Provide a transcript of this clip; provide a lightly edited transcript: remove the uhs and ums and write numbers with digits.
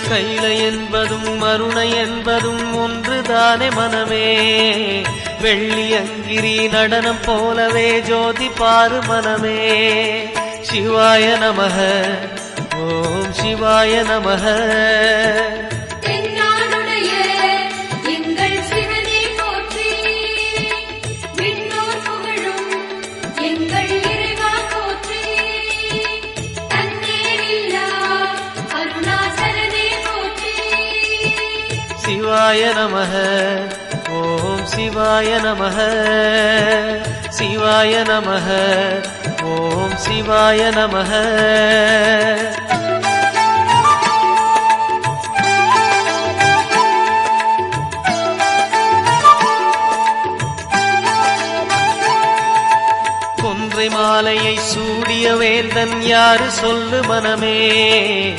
கைலை என்பதும் மருணை என்பதும் ஒன்றுதானே மனமே. வெள்ளியங்கிரி நடனம் போலவே ஜோதி பாரு மனமே. சிவாய நமக ஓம் சிவாய நமக. சிவாய நமக ஓம் சிவாய நமக. சிவாய நமக ஓம் சிவாய நமக. கொன்றை மாலையை சூடிய வேந்தன் யாரு சொல்லு மனமே.